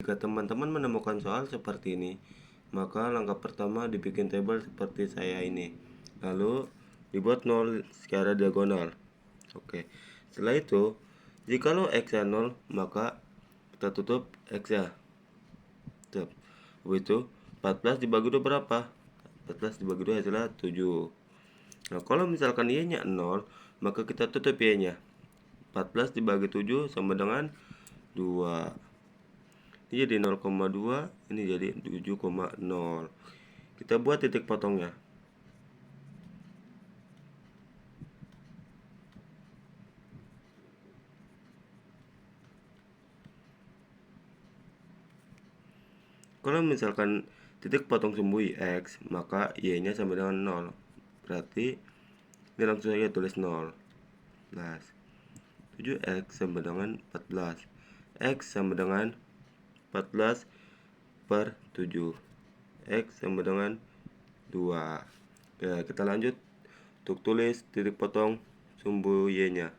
Jika teman-teman menemukan soal seperti ini, maka langkah pertama dibikin tabel seperti saya ini. Lalu dibuat 0 secara diagonal. Oke. Setelah itu, jikalau X-nya 0, maka kita tutup X-nya. Tutup. Habis itu 14 dibagi 2 berapa? 14 dibagi 2 adalah 7. Nah, kalau misalkan Y-nya 0, maka kita tutup Y-nya. 14 dibagi 7 sama dengan 2. Ini jadi 0,2, ini jadi 7,0. Kita buat titik potongnya. Kalau misalkan titik potong sumbu X, maka Y-nya sama dengan 0. Berarti ini langsung saja tulis 0. 7X sama dengan 14. X sama dengan 14 per 7. X sama dengan 2. Ya, kita lanjut untuk tulis titik potong sumbu Y-nya.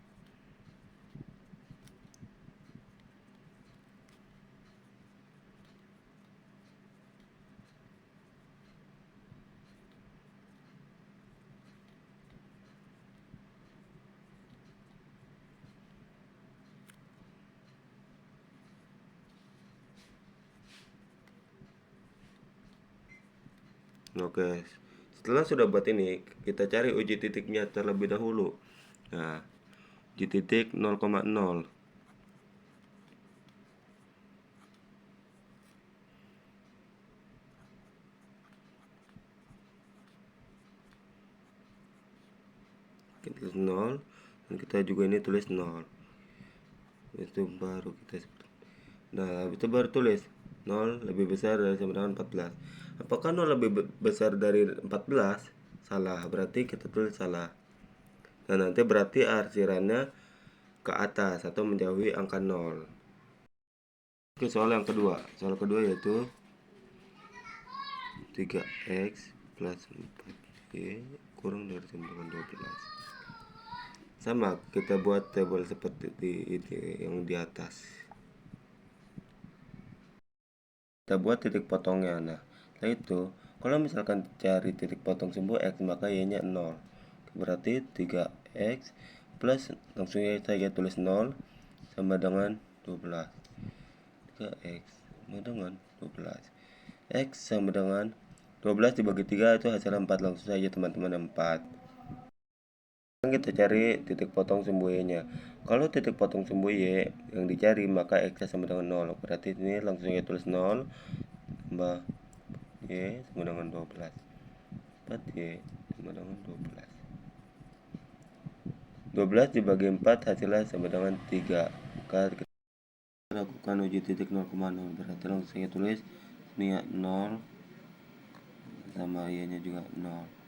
Oke, setelah sudah buat ini, kita cari uji titiknya terlebih dahulu. Nah, uji titik 0,0. Kita tulis 0, dan kita juga ini tulis 0. Itu baru kita Nah, itu baru tulis 0 lebih besar dari sama dengan 14. Apakah 0 lebih besar dari 14? Salah, berarti kita tulis salah. Nah, nanti berarti arsirannya ke atas atau menjauhi angka 0. Oke, soal yang kedua. Soal kedua yaitu 3x plus 4y kurang dari sama dengan 12. Sama, kita buat tabel seperti ini yang di atas. Kita buat titik potongnya. Nah, setelah itu, kalau misalkan cari titik potong sumbu X, maka Y-nya 0. Berarti 3X plus, langsung saja tulis 0, sama dengan 12. 3X sama dengan 12. X sama dengan 12 dibagi 3 itu hasil 4. Langsung saja teman-teman 4. Sekarang kita cari titik potong sumbu Y-nya. Kalau titik potong sumbu Y yang dicari, maka X sama dengan 0. Berarti ini langsung saja tulis 0 tambah Y sama dengan 12. 4Y sama dengan 12. 12 dibagi 4 hasilnya sama dengan 3. Maka kita lakukan uji titik 0,0. Berarti langsung saya tulis ini 0 sama Y nya juga 0.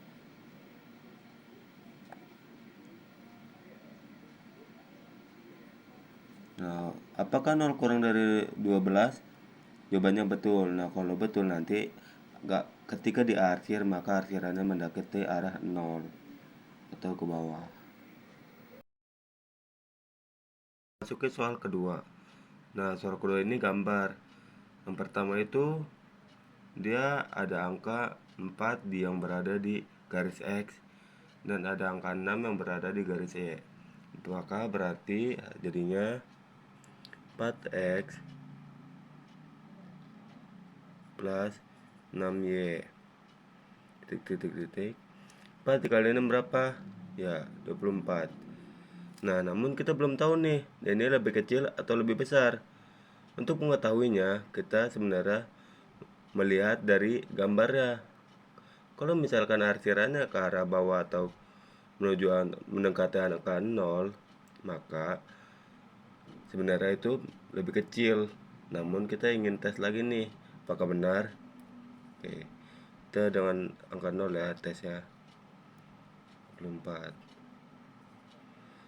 Nah, apakah 0 kurang dari 12? Jawabannya betul. Nah, kalau betul nanti ketika diarsir, maka arsirannya mendekati arah 0 atau ke bawah. Masuk ke soal kedua. Nah, soal kedua ini gambar. Yang pertama itu dia ada angka 4 yang berada di garis X dan ada angka 6 yang berada di garis Y. Maka berarti jadinya 4X plus 6Y titik 4 dikali 6 berapa? Ya, 24. Nah, namun kita belum tahu nih, ini lebih kecil atau lebih besar. Untuk mengetahuinya, kita sebenarnya melihat dari gambarnya. Kalau misalkan arsirannya ke arah bawah atau mendekati angka 0, maka sebenarnya itu lebih kecil. Namun kita ingin tes lagi nih, apakah benar? Oke, kita dengan angka 0 ya tesnya 24.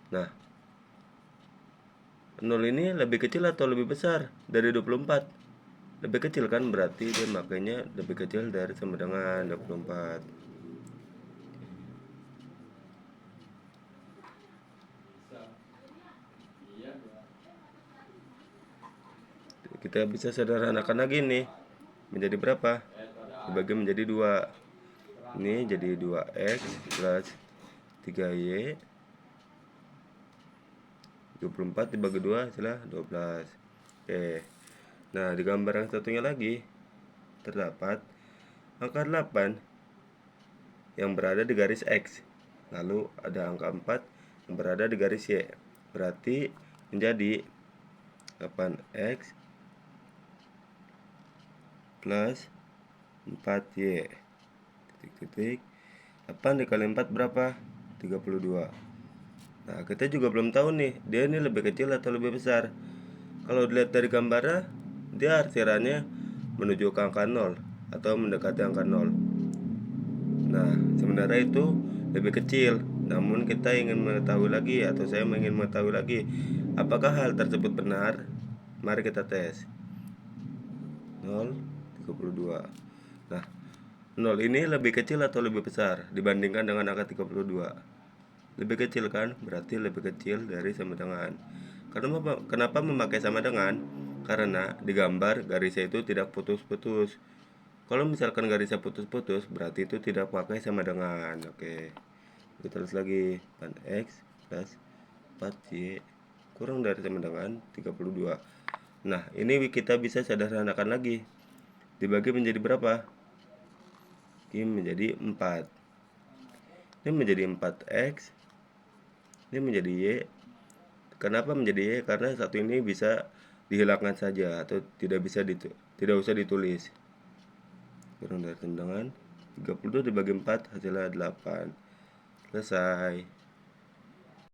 Nah, 0 ini lebih kecil atau lebih besar dari 24? Lebih kecil kan, berarti dia makanya lebih kecil dari sama dengan 24. kita bisa sederhanakan lagi nih. Menjadi berapa? Dibagi menjadi 2. Ini jadi 2x plus 3y. 24 dibagi 2 hasilnya 12. Oke. Nah, di gambar yang satunya lagi terdapat angka 8 yang berada di garis X. Lalu ada angka 4 yang berada di garis Y. Berarti menjadi 8x plus 4y. Titik-titik. 8 dikali 4 berapa? 32. Nah, kita juga belum tahu nih, dia ini lebih kecil atau lebih besar. Kalau dilihat dari gambarnya, dia arsirannya menuju ke angka 0 atau mendekati angka 0. Nah, sebenarnya itu lebih kecil. Namun kita ingin mengetahui lagi, atau saya ingin mengetahui lagi, apakah hal tersebut benar? Mari kita tes. 0,32. Nah, 0 ini lebih kecil atau lebih besar dibandingkan dengan angka 32? Lebih kecil kan? Berarti lebih kecil dari sama dengan. Kenapa memakai sama dengan? Karena di gambar garisnya itu tidak putus-putus. Kalau misalkan garisnya putus-putus, berarti itu tidak pakai sama dengan. Oke. Kita tulis lagi 8x plus 4y kurang dari sama dengan 32. Nah, ini kita bisa sederhanakan lagi. Dibagi menjadi berapa? Ini menjadi 4. Ini menjadi 4x. Ini menjadi y. Kenapa menjadi y? Karena satu ini bisa dihilangkan saja atau tidak usah ditulis. Kurang dari sama dengan 32 dibagi 4 hasilnya 8. Selesai.